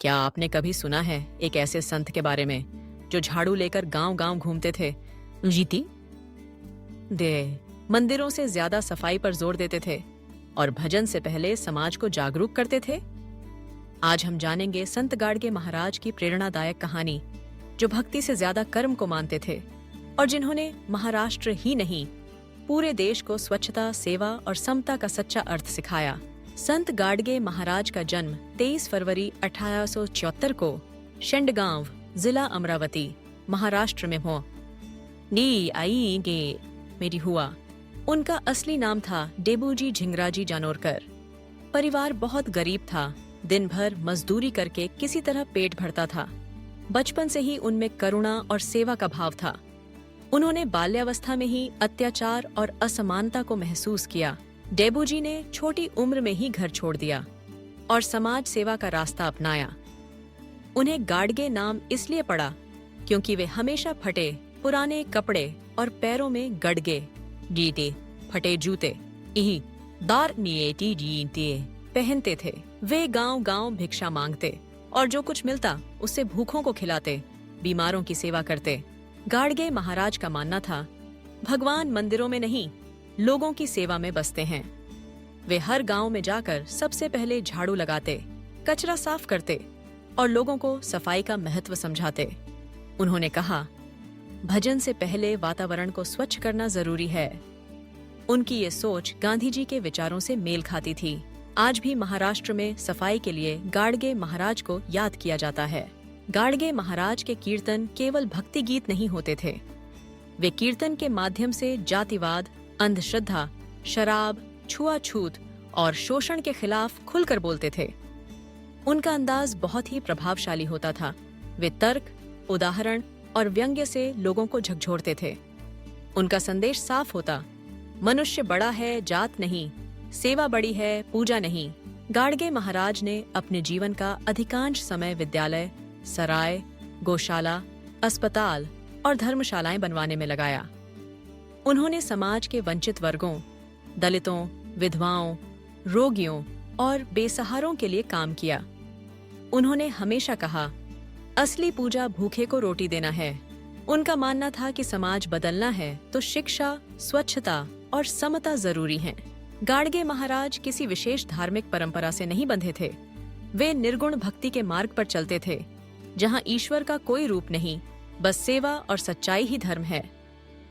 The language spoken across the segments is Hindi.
क्या आपने कभी सुना है एक ऐसे संत के बारे में जो झाड़ू लेकर गांव-गांव घूमते थे? जीती दे मंदिरों से ज्यादा सफाई पर जोर देते थे और भजन से पहले समाज को जागरूक करते थे। आज हम जानेंगे संत गाडगे महाराज की प्रेरणादायक कहानी, जो भक्ति से ज्यादा कर्म को मानते थे और जिन्होंने महाराष्ट्र ही नहीं पूरे देश को स्वच्छता, सेवा और समता का सच्चा अर्थ सिखाया। संत गाडगे महाराज का जन्म 23 फरवरी 1874 को शेंडगांव, जिला अमरावती, महाराष्ट्र में हुआ। उनका असली नाम था डेबूजी झिंगराजी जानोरकर। परिवार बहुत गरीब था, दिन भर मजदूरी करके किसी तरह पेट भरता था। बचपन से ही उनमें करुणा और सेवा का भाव था। उन्होंने बाल्यावस्था में ही अत्याचार और असमानता को महसूस किया। डेबूजी ने छोटी उम्र में ही घर छोड़ दिया और समाज सेवा का रास्ता अपनाया। उन्हें गाडगे नाम इसलिए पड़ा क्योंकि वे हमेशा फटे पुराने कपड़े और पैरों में गडगे जीते फटे जूते पहनते थे। वे गांव-गांव भिक्षा मांगते और जो कुछ मिलता उससे भूखों को खिलाते, बीमारों की सेवा करते। गाडगे महाराज का मानना था, भगवान मंदिरों में नहीं, लोगों की सेवा में बसते हैं। वे हर गांव में जाकर सबसे पहले झाड़ू लगाते, कचरा साफ करते और लोगों को सफाई का महत्व समझाते। उन्होंने कहा, भजन से पहले वातावरण को स्वच्छ करना जरूरी है। उनकी ये सोच गांधी जी के विचारों से मेल खाती थी। आज भी महाराष्ट्र में सफाई के लिए गाडगे महाराज को याद किया जाता है। गाडगे महाराज के कीर्तन केवल भक्ति गीत नहीं होते थे। वे कीर्तन के माध्यम से जातिवाद, अंधश्रद्धा, शराब, छुआछूत और शोषण के खिलाफ खुलकर बोलते थे। उनका अंदाज बहुत ही प्रभावशाली होता था। वे तर्क, उदाहरण और व्यंग्य से लोगों को झकझोरते थे। उनका संदेश साफ होता, मनुष्य बड़ा है, जात नहीं, सेवा बड़ी है, पूजा नहीं। गाडगे महाराज ने अपने जीवन का अधिकांश समय विद्यालय, सराय, गौशाला, अस्पताल और धर्मशालाएं बनवाने में लगाया। उन्होंने समाज के वंचित वर्गों, दलितों, विधवाओं, रोगियों और बेसहारों के लिए काम किया। उन्होंने हमेशा कहा, असली पूजा भूखे को रोटी देना है। उनका मानना था कि समाज बदलना है तो शिक्षा, स्वच्छता और समता जरूरी हैं। गाडगे महाराज किसी विशेष धार्मिक परंपरा से नहीं बंधे थे। वे निर्गुण भक्ति के मार्ग पर चलते थे, जहां ईश्वर का कोई रूप नहीं, बस सेवा और सच्चाई ही धर्म है।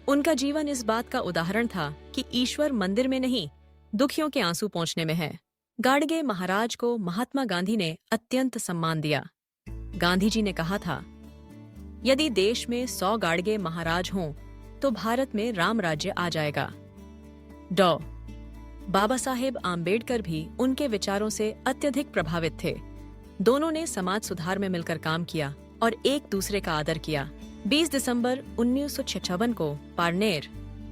उनका जीवन इस बात का उदाहरण था कि ईश्वर मंदिर में नहीं, दुखियों के आंसू पोंछने में है। गाडगे महाराज को महात्मा गांधी ने अत्यंत सम्मान दिया। गांधी जी ने कहा था, यदि देश में 100 गाडगे महाराज हों तो भारत में राम राज्य आ जाएगा। डॉ. बाबा साहेब आम्बेडकर भी उनके विचारों से अत्यधिक प्रभावित थे। दोनों ने समाज सुधार में मिलकर काम किया और एक दूसरे का आदर किया। 20 दिसंबर 1956 को पारनेर,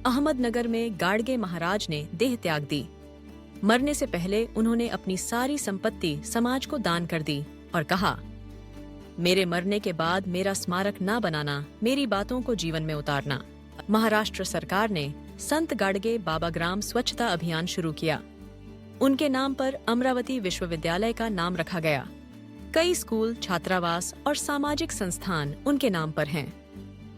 अहमदनगर में गाडगे महाराज ने देह त्याग दी। मरने से पहले उन्होंने अपनी सारी संपत्ति समाज को दान कर दी और कहा, मेरे मरने के बाद मेरा स्मारक ना बनाना, मेरी बातों को जीवन में उतारना। महाराष्ट्र सरकार ने संत गाडगे बाबा ग्राम स्वच्छता अभियान शुरू किया। उनके नाम पर अमरावती विश्वविद्यालय का नाम रखा गया। कई स्कूल, छात्रावास और सामाजिक संस्थान उनके नाम पर हैं।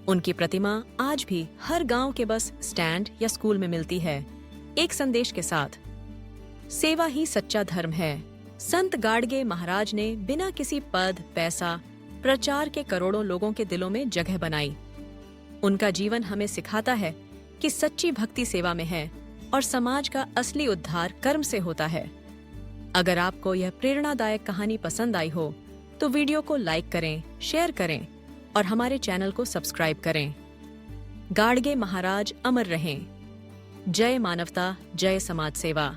उनकी प्रतिमा आज भी हर गांव के बस स्टैंड या स्कूल में मिलती है, एक संदेश के साथ, सेवा ही सच्चा धर्म है। संत गाडगे महाराज ने बिना किसी पद, पैसा, प्रचार के करोड़ों लोगों के दिलों में जगह बनाई। उनका जीवन हमें सिखाता है कि सच्ची भक्ति सेवा में है और समाज का असली उद्धार कर्म से होता है। अगर आपको यह प्रेरणादायक कहानी पसंद आई हो तो वीडियो को लाइक करें, शेयर करें और हमारे चैनल को सब्सक्राइब करें। गाडगे महाराज अमर रहें। जय मानवता, जय समाज सेवा।